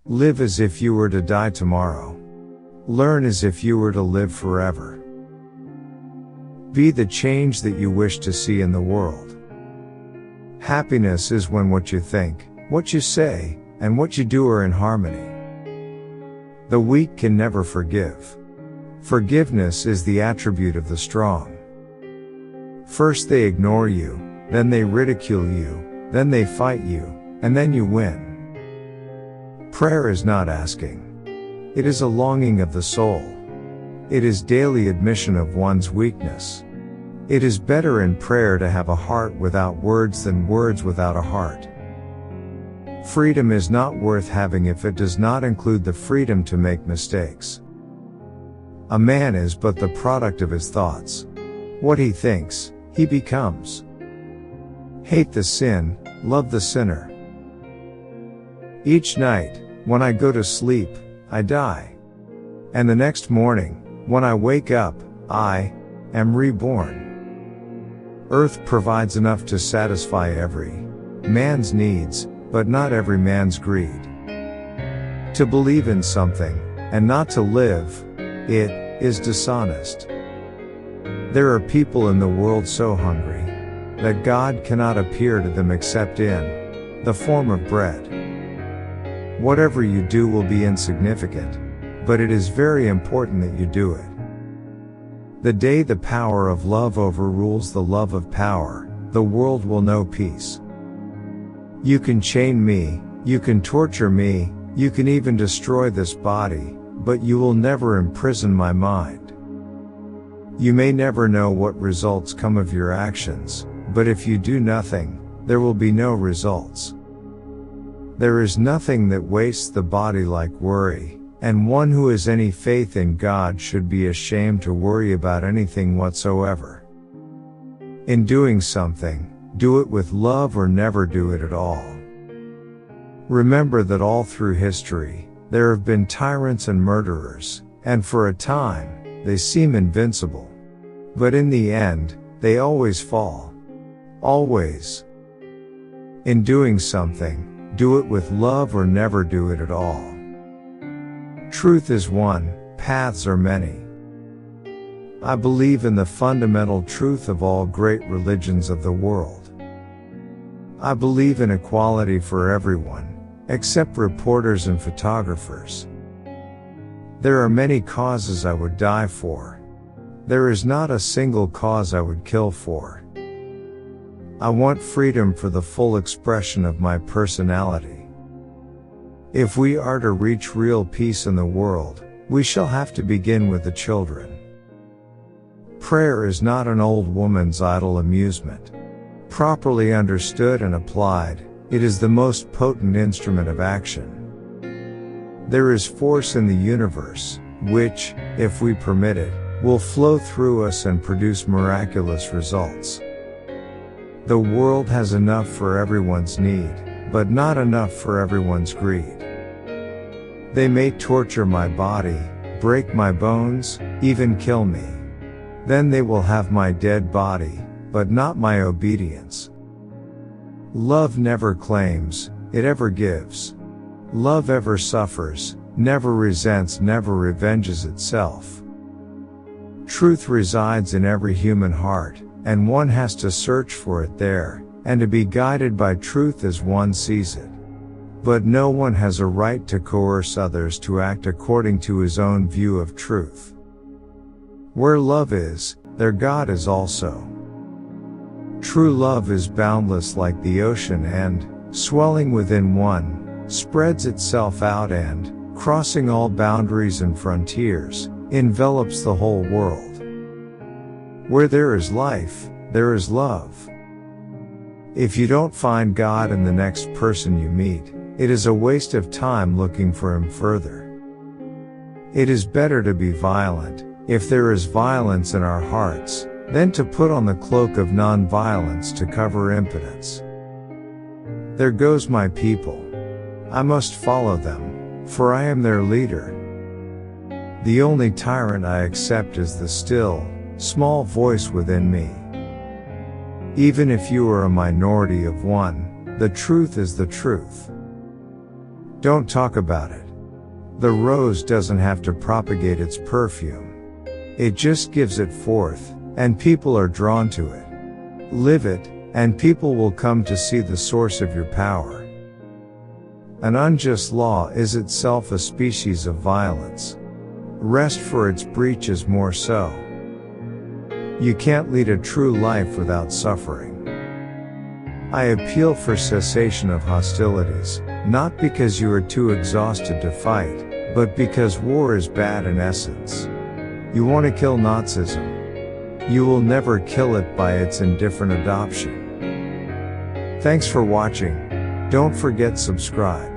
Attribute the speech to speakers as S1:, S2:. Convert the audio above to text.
S1: Live as if you were to die tomorrow. Learn as if you were to live forever. Be the change that you wish to see in the world. Happiness is when what you think, what you say, and what you do are in harmony. The weak can never forgive. Forgiveness is the attribute of the strong. First they ignore you, then they ridicule you, then they fight you, and then you win. Prayer is not asking. It is a longing of the soul. It is daily admission of one's weakness. It is better in prayer to have a heart without words than words without a heart. Freedom is not worth having if it does not include the freedom to make mistakes. A man is but the product of his thoughts. What he thinks, he becomes. Hate the sin, love the sinner. Each night, when I go to sleep, I die. And the next morning, when I wake up, I am reborn. Earth provides enough to satisfy every man's needs, but not every man's greed. To believe in something, and not to live it, is dishonest. There are people in the world so hungry that God cannot appear to them except in the form of bread. Whatever you do will be insignificant, but it is very important that you do it. The day the power of love overrules the love of power, the world will know peace. You can chain me, you can torture me, you can even destroy this body, but you will never imprison my mind. You may never know what results come of your actions, but if you do nothing, there will be no results. There is nothing that wastes the body like worry, and one who has any faith in God should be ashamed to worry about anything whatsoever. In doing something, do it with love or never do it at all. Remember that all through history, there have been tyrants and murderers, and for a time, they seem invincible. But in the end, they always fall. Always. In doing something, do it with love or never do it at all. Truth is one, paths are many. I believe in the fundamental truth of all great religions of the world. I believe in equality for everyone, except reporters and photographers. There are many causes I would die for. There is not a single cause I would kill for. I want freedom for the full expression of my personality. If we are to reach real peace in the world, we shall have to begin with the children. Prayer is not an old woman's idle amusement. Properly understood and applied, it is the most potent instrument of action. There is force in the universe, which, if we permit it, will flow through us and produce miraculous results. The world has enough for everyone's need, but not enough for everyone's greed. They may torture my body, break my bones, even kill me. Then they will have my dead body, but not my obedience. Love never claims, it ever gives. Love ever suffers, never resents, never revenges itself. Truth resides in every human heart, and one has to search for it there, and to be guided by truth as one sees it. But no one has a right to coerce others to act according to his own view of truth. Where love is, there God is also. True love is boundless like the ocean and, swelling within one, spreads itself out and, crossing all boundaries and frontiers, envelops the whole world. Where there is life, there is love. If you don't find God in the next person you meet, it is a waste of time looking for Him further. It is better to be violent, if there is violence in our hearts, than to put on the cloak of non-violence to cover impotence. There goes my people. I must follow them, for I am their leader. The only tyrant I accept is the still, small voice within me. Even if you are a minority of one, the truth is the truth. Don't talk about it. The rose doesn't have to propagate its perfume. It just gives it forth, and people are drawn to it. Live it, and people will come to see the source of your power. An unjust law is itself a species of violence. Rest for its breach is more so. You can't lead a true life without suffering. I appeal for cessation of hostilities, not because you are too exhausted to fight, but because war is bad in essence. You want to kill Nazism. You will never kill it by its indifferent adoption. Thanks for watching. Don't forget subscribe.